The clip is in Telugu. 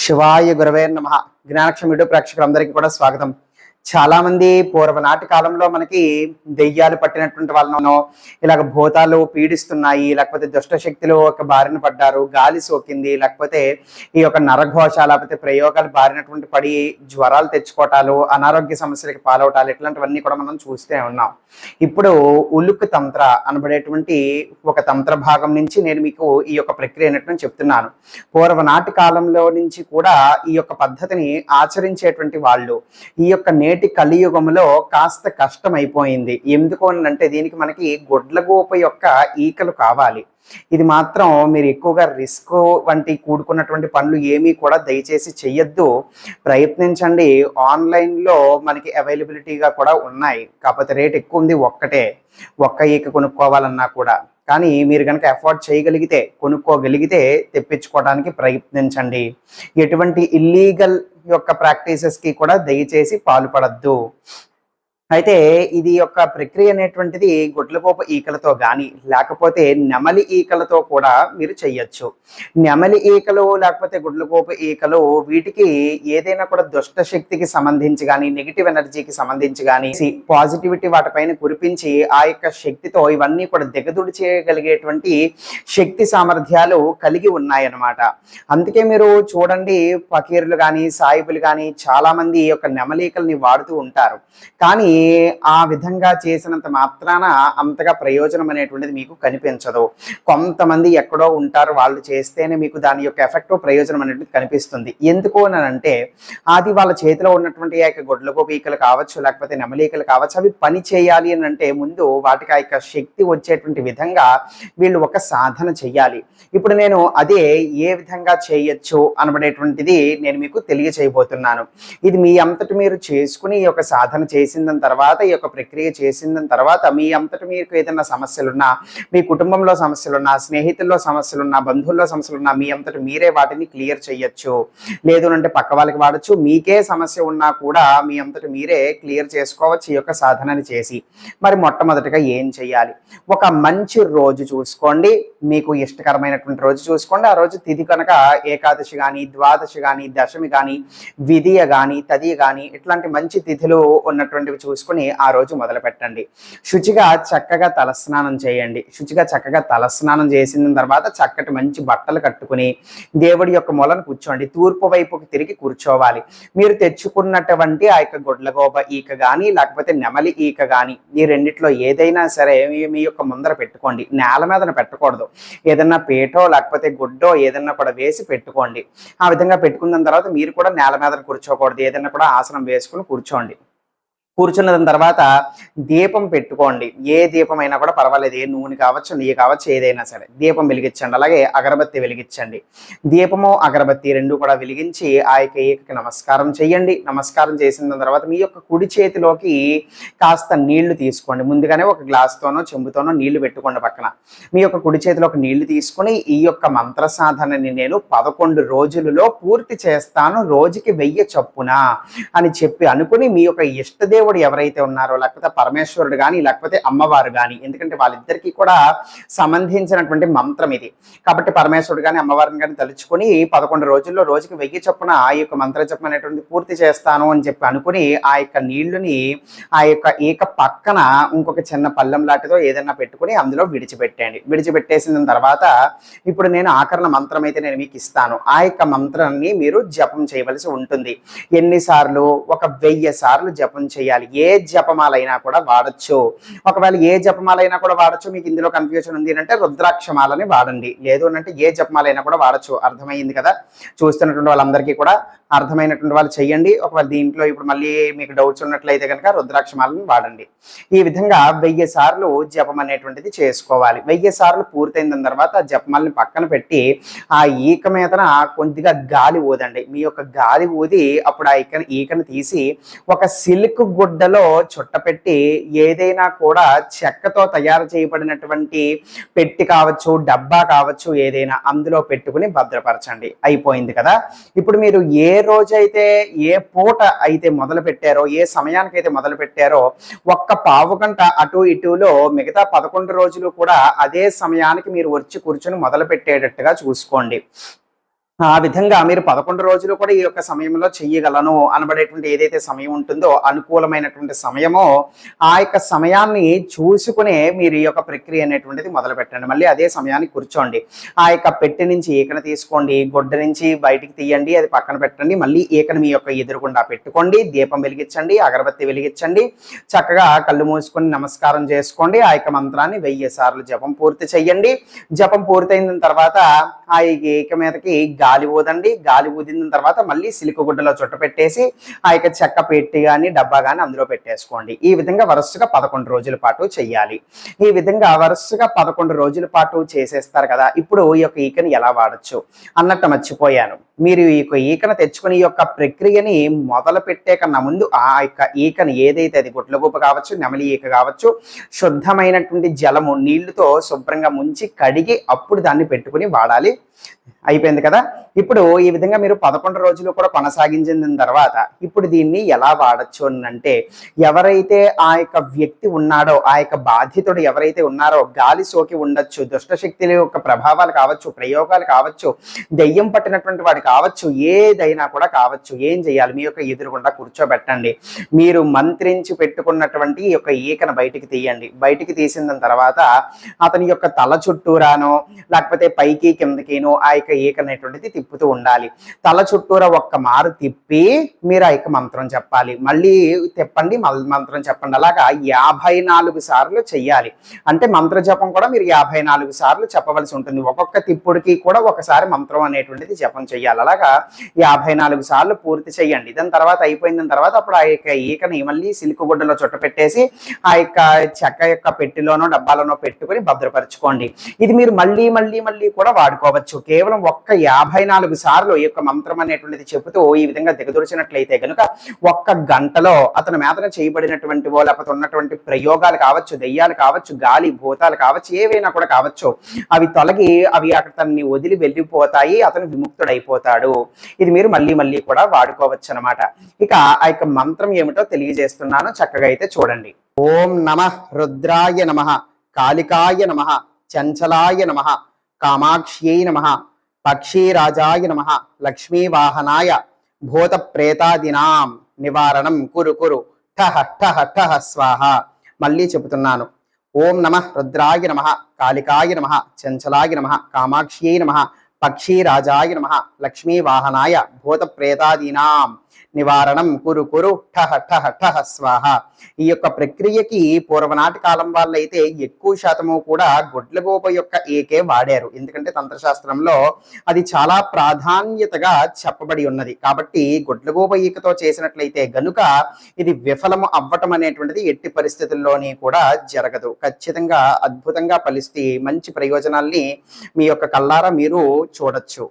శివాయ గురవే నమః. జ్ఞానక్షం వీడియో ప్రేక్షకులందరికీ కూడా స్వాగతం. చాలా మంది పూర్వనాటి కాలంలో మనకి దెయ్యాలు పట్టినటువంటి వాళ్ళను ఇలాగ భూతాలు పీడిస్తున్నాయి, లేకపోతే దుష్ట శక్తులు ఒక బారిన పడ్డారు, గాలి సోకింది, లేకపోతే ఈ యొక్క నరఘోష లేకపోతే ప్రయోగాలు బారినటువంటి పడి జ్వరాలు తెచ్చుకోవటాలు, అనారోగ్య సమస్యలకి పాలవటాలు, ఇట్లాంటివన్నీ కూడా మనం చూస్తూ ఉన్నాం. ఇప్పుడు ఉలుక్ తంత్ర అనబడేటువంటి ఒక తంత్ర భాగం నుంచి నేను మీకు ఈ యొక్క ప్రక్రియ అనేటువంటి చెప్తున్నాను. పూర్వనాటి కాలంలో నుంచి కూడా ఈ యొక్క పద్ధతిని ఆచరించేటువంటి వాళ్ళు ఈ యొక్క నేటి కలియుగంలో కాస్త కష్టం అయిపోయింది. ఎందుకు అంటే దీనికి మనకి గుడ్లగూప యొక్క ఈకలు కావాలి. ఇది మాత్రం మీరు ఎక్కువగా రిస్క్ వంటి కూడుకున్నటువంటి పనులు ఏమీ కూడా దయచేసి చెయ్యొద్దు. ప్రయత్నించండి. ఆన్లైన్లో మనకి అవైలబిలిటీగా కూడా ఉన్నాయి, కాకపోతే రేట్ ఎక్కువ ఉంది. ఒక్క ఈక కొనుక్కోవాలన్నా కూడా. కానీ మీరు కనుక అఫోర్డ్ చేయగలిగితే, కొనుక్కోగలిగితే తెప్పించుకోవడానికి ప్రయత్నించండి. ఎటువంటి ఇల్లీగల్ యొక్క ప్రాక్టీసెస్కి కూడా దయచేసి పాల్పడద్దు. అయితే ఇది యొక్క ప్రక్రియ అనేటువంటిది గుడ్లగూప ఈకలతో కానీ లేకపోతే నెమలి ఈకలతో కూడా మీరు చెయ్యొచ్చు. నెమలి ఈకలు లేకపోతే గుడ్లగూప ఈకలు వీటికి ఏదైనా కూడా దుష్ట శక్తికి సంబంధించి కానీ నెగిటివ్ ఎనర్జీకి సంబంధించి కానీ పాజిటివిటీ వాటిపైన కురిపించి ఆ యొక్క శక్తితో ఇవన్నీ కూడా దిగదుడి చేయగలిగేటువంటి శక్తి సామర్థ్యాలు కలిగి ఉన్నాయన్నమాట. అందుకే మీరు చూడండి, ఫకీరులు కానీ సాయిబులు కానీ చాలా మంది ఈ యొక్క నెమలీకల్ని వాడుతూ ఉంటారు. కానీ ఆ విధంగా చేసినంత మాత్రాన అంతగా ప్రయోజనం అనేటువంటిది మీకు కనిపించదు. కొంతమంది ఎక్కడో ఉంటారు, వాళ్ళు చేస్తేనే మీకు దాని యొక్క ఎఫెక్ట్ ప్రయోజనం అనేటువంటిది కనిపిస్తుంది. ఎందుకు అని అంటే అది వాళ్ళ చేతిలో ఉన్నటువంటి ఆ యొక్క గుడ్లగూప ఈకలు కావచ్చు లేకపోతే నెమలీకలు కావచ్చు, అవి పని చేయాలి అని అంటే ముందు వాటికి ఆ యొక్క శక్తి వచ్చేటువంటి విధంగా వీళ్ళు ఒక సాధన చెయ్యాలి. ఇప్పుడు నేను అదే ఏ విధంగా చేయొచ్చు అనబడేటువంటిది నేను మీకు తెలియచేయబోతున్నాను. ఇది మీ అంతటి మీరు చేసుకుని ఈ యొక్క సాధన చేసిన తర్వాత, ఈ యొక్క ప్రక్రియ చేసిన తర్వాత మీ అంతటి మీకు ఏదైనా సమస్యలున్నా, మీ కుటుంబంలో సమస్యలున్నా, స్నేహితుల్లో సమస్యలున్నా, బంధువుల్లో సమస్యలున్నా మీ అంతటి మీరే వాటిని క్లియర్ చేయొచ్చు. లేదు అంటే పక్క వాళ్ళకి వాడచ్చు. మీకే సమస్య ఉన్నా కూడా మీ అంతటి మీరే క్లియర్ చేసుకోవచ్చు ఈ యొక్క సాధనని చేసి. మరి మొట్టమొదటిగా ఏం చేయాలి? ఒక మంచి రోజు చూసుకోండి, మీకు ఇష్టకరమైనటువంటి రోజు చూసుకోండి. ఆ రోజు తిథి కనుక ఏకాదశి కానీ, ద్వాదశి కానీ, దశమి కానీ, విధియ కానీ, తదియ కానీ ఇట్లాంటి మంచి తిథులు ఉన్నటువంటివి చూసుకుని ఆ రోజు మొదలు పెట్టండి. శుచిగా చక్కగా తలస్నానం చేయండి. శుచిగా చక్కగా తలస్నానం చేసిన తర్వాత చక్కటి మంచి బట్టలు కట్టుకుని దేవుడి యొక్క మూలను కూర్చోండి. తూర్పు వైపుకి తిరిగి కూర్చోవాలి. మీరు తెచ్చుకున్నటువంటి ఆ యొక్క గుడ్లగూప ఈక కానీ లేకపోతే నెమలి ఈక కానీ ఈ రెండిట్లో ఏదైనా సరే మీ యొక్క ముందర పెట్టుకోండి. నేల మీదన పెట్టకూడదు. ఏదన్నా పీటో లేకపోతే గుడ్డో ఏదన్నా కూడా వేసి పెట్టుకోండి. ఆ విధంగా పెట్టుకున్న తర్వాత మీరు కూడా నేల మీద కూర్చోకూడదు. ఏదన్నా కూడా ఆసనం వేసుకుని కూర్చోండి. కూర్చున్న తర్వాత దీపం పెట్టుకోండి. ఏ దీపం అయినా కూడా పర్వాలేదు, ఏ నూనె కావచ్చు, నెయ్యి కావచ్చు, ఏదైనా సరే దీపం వెలిగించండి. అలాగే అగరబత్తి వెలిగించండి. దీపము అగరబత్తి రెండు కూడా వెలిగించి ఆ యొక్క ఏకకి నమస్కారం చేయండి. నమస్కారం చేసిన తర్వాత మీ యొక్క కుడి చేతిలోకి కాస్త నీళ్లు తీసుకోండి. ముందుగానే ఒక గ్లాస్తోనో చెంబుతోనో నీళ్లు పెట్టుకోండి పక్కన. మీ యొక్క కుడి చేతిలోకి నీళ్లు తీసుకుని ఈ యొక్క మంత్ర సాధనని నేను 11 రోజులలో పూర్తి చేస్తాను, రోజుకి 1000 చొప్పున అని చెప్పి అనుకుని మీ యొక్క ఇష్టదేవుడు ఎవరైతే ఉన్నారో లేకపోతే పరమేశ్వరుడు కానీ లేకపోతే అమ్మవారు కానీ, ఎందుకంటే వాళ్ళిద్దరికీ కూడా సంబంధించినటువంటి మంత్రం ఇది కాబట్టి పరమేశ్వరుడు కానీ అమ్మవారిని కానీ తలుచుకొని 11 రోజుల్లో రోజుకి 1000 చొప్పున ఆ యొక్క మంత్ర జపం అనేటువంటి పూర్తి చేస్తాను అని చెప్పి అనుకుని ఆ యొక్క నీళ్లుని ఆ యొక్క ఏక పక్కన ఇంకొక చిన్న పళ్ళెం లాంటిదో ఏదైనా పెట్టుకుని అందులో విడిచిపెట్టండి. విడిచిపెట్టేసిన తర్వాత ఇప్పుడు నేను ఆకరణ మంత్రం అయితే నేను మీకు ఇస్తాను. ఆ యొక్క మంత్రాన్ని మీరు జపం చేయవలసి ఉంటుంది. ఎన్నిసార్లు? ఒక 1000 సార్లు జపం చేయాలి. ఏ జపమాలైనా కూడా వాడచ్చు. ఒకవేళ ఏ జపమాలైనా కూడా వాడచ్చు, మీకు ఇందులో కన్ఫ్యూజన్ ఉంది అంటే రుద్రాక్షమాలని వాడండి. లేదు అంటే ఏ జపమాలైనా కూడా వాడచ్చు. అర్థమైంది కదా? చూస్తున్నటువంటి వాళ్ళందరికీ కూడా అర్థమైనటువంటి వాళ్ళు చెయ్యండి. ఒకవేళ దీంట్లో ఇప్పుడు మళ్ళీ మీకు డౌట్స్ ఉన్నట్లయితే కనుక రుద్రాక్షమాలను వాడండి. ఈ విధంగా 1000 సార్లు జపం అనేటువంటిది చేసుకోవాలి. 1000 సార్లు పూర్తయిన తర్వాత జపమాలని పక్కన పెట్టి ఆ ఈక మీదన కొద్దిగా గాలి ఊదండి. మీ యొక్క గాలి ఊది అప్పుడు ఆ ఈకను తీసి ఒక సిల్క్ గుడ్డలో చుట్టపెట్టి ఏదైనా కూడా చెక్కతో తయారు చేయబడినటువంటి పెట్టి కావచ్చు, డబ్బా కావచ్చు, ఏదైనా అందులో పెట్టుకుని భద్రపరచండి. అయిపోయింది కదా? ఇప్పుడు మీరు ఏ రోజైతే ఏ పూట అయితే మొదలు పెట్టారో, ఏ సమయానికైతే మొదలు పెట్టారో ఒక్క పావు గంట అటు ఇటులో మిగతా 11 రోజులు కూడా అదే సమయానికి మీరు వచ్చి కూర్చొని మొదలు పెట్టేటట్టుగా చూసుకోండి. ఆ విధంగా మీరు 11 రోజులు కూడా ఈ యొక్క సమయంలో చెయ్యగలను అనబడేటువంటి ఏదైతే సమయం ఉంటుందో అనుకూలమైనటువంటి సమయమో ఆ యొక్క సమయాన్ని చూసుకునే మీరు ఈ యొక్క ప్రక్రియ అనేటువంటిది మొదలు పెట్టండి. మళ్ళీ అదే సమయానికి కూర్చోండి. ఆ యొక్క పెట్టె నుంచి ఈకను తీసుకోండి, గొడ్డ నుంచి బయటికి తీయండి, అది పక్కన పెట్టండి. మళ్ళీ ఈకను మీ యొక్క ఎదురుగుండా పెట్టుకోండి, దీపం వెలిగించండి, అగరబత్తి వెలిగించండి, చక్కగా కళ్ళు మూసుకొని నమస్కారం చేసుకోండి. ఆ యొక్క మంత్రాన్ని 1000 సార్లు జపం పూర్తి చెయ్యండి. జపం పూర్తయిన తర్వాత ఆ ఈక మీదకి గాలి ఊదండి. గాలి ఊదిన తర్వాత మళ్ళీ సిలిక గుడ్డలో చుట్ట పెట్టేసి ఆ యొక్క చెక్క పెట్టి కానీ డబ్బా కానీ అందులో పెట్టేసుకోండి. ఈ విధంగా వరుసగా 11 రోజుల పాటు చెయ్యాలి. ఈ విధంగా వరుసగా 11 రోజుల పాటు చేసేస్తారు కదా. ఇప్పుడు ఈ యొక్క ఈకని ఎలా వాడచ్చు అన్నట్టు మర్చిపోయాను. మీరు ఈ యొక్క ఈకను తెచ్చుకుని ఈ యొక్క ప్రక్రియని మొదలు పెట్టే కన్నా ముందు ఆ యొక్క ఈకని ఏదైతే అది గుడ్లగూప కావచ్చు, నెమలి ఈక కావచ్చు, శుద్ధమైనటువంటి జలము నీళ్లతో శుభ్రంగా ముంచి కడిగి అప్పుడు దాన్ని పెట్టుకుని వాడాలి. అయిపోయింది కదా. ఇప్పుడు ఈ విధంగా మీరు 11 రోజులు కూడా కొనసాగించిన తర్వాత ఇప్పుడు దీన్ని ఎలా వాడచ్చు అంటే, ఎవరైతే ఆ యొక్క వ్యక్తి ఉన్నాడో, ఆ యొక్క బాధితుడు ఎవరైతే ఉన్నారో గాలి సోకి ఉండొచ్చు, దుష్టశక్తుల యొక్క ప్రభావాలు కావచ్చు, ప్రయోగాలు కావచ్చు, దెయ్యం పట్టినటువంటి వాడు కావచ్చు, ఏదైనా కూడా కావచ్చు. ఏం చేయాలి? మీ యొక్క ఎదురుగుండా కూర్చోబెట్టండి. మీరు మంత్రించి పెట్టుకున్నటువంటి ఈ యొక్క ఈకను బయటికి తీయండి. బయటికి తీసిన తర్వాత అతని యొక్క తల చుట్టూరానో లేకపోతే పైకి కిందకినో ఆ యొక్క ఈక అనేటువంటిది తిప్పుతూ ఉండాలి. తల చుట్టూరా ఒక్క మారు తిప్పి మీరు ఆ యొక్క మంత్రం చెప్పాలి. మళ్ళీ తిప్పండి, మంత్రం చెప్పండి. అలాగా 54 సార్లు చెయ్యాలి. అంటే మంత్ర జపం కూడా మీరు 54 సార్లు చెప్పవలసి ఉంటుంది. ఒక్కొక్క తిప్పుడికి కూడా ఒకసారి మంత్రం అనేటువంటిది జపం చెయ్యాలి. అలాగా 54 సార్లు పూర్తి చెయ్యండి. దాని తర్వాత అయిపోయిన తర్వాత అప్పుడు ఆ యొక్క ఈకని మళ్ళీ సిల్క్ గుడ్డలో చుట్ట పెట్టేసి ఆ యొక్క చెక్క యొక్క పెట్టిలోనో డబ్బాలోనో పెట్టుకుని భద్రపరచుకోండి. ఇది మీరు మళ్ళీ మళ్ళీ మళ్ళీ కూడా వాడుకోవచ్చు. కేవలం ఒక్క 54 సార్లు ఈ యొక్క మంత్రం అనేటువంటిది చెబుతూ ఈ విధంగా దిగదొరిచినట్లయితే కనుక ఒక్క గంటలో అతని మీదన చేయబడినటువంటి లేకపోతే ఉన్నటువంటి ప్రయోగాలు కావచ్చు, దెయ్యాలు కావచ్చు, గాలి భూతాలు కావచ్చు, ఏవైనా కూడా కావచ్చు, అవి తొలగి అవి అతన్ని వదిలి వెళ్ళిపోతాయి. అతను విముక్తుడైపోతాడు. ఇది మీరు మళ్ళీ మళ్ళీ కూడా వాడుకోవచ్చు అనమాట. ఇక ఆ యొక్క మంత్రం ఏమిటో తెలియజేస్తున్నాను, చక్కగా అయితే చూడండి. ఓం నమః రుద్రాయ నమః, కాళికాయ నమః, చంచలాయ నమః, కామాక్ష్యై నమః, పక్షీరాజాయ నమః, లక్ష్మీవాహనాయ, భూత ప్రేతాదినాం నివారణం కురు కురు ఠహ ఠహ ఠహ స్వాహ. మళ్ళీ చెబుతున్నాను. ఓం నమః రుద్రాయ నమః, కాళికాయ నమః, చంచలాయ నమః, కామాక్ష్యై నమః, పక్షీరాజాయ నమః, లక్ష్మీవాహనాయ, భూత ప్రేతాదీనాం నివారణం కురు కురు ఠహ ఠహ ఠహ స్వాహ. ఈ యొక్క ప్రక్రియకి పూర్వనాటి కాలం వాళ్ళైతే ఎక్కువ శాతము కూడా గుడ్లగూప యొక్క ఏకే వాడారు. ఎందుకంటే తంత్రశాస్త్రంలో అది చాలా ప్రాధాన్యతగా చెప్పబడి ఉన్నది. కాబట్టి గుడ్లగూప ఈకతో చేసినట్లయితే గనుక ఇది విఫలము అవ్వటం అనేటువంటిది ఎట్టి పరిస్థితుల్లోని కూడా జరగదు. ఖచ్చితంగా అద్భుతంగా ఫలిస్తే మంచి ప్రయోజనాల్ని మీ యొక్క కళ్ళారా మీరు చూడొచ్చు.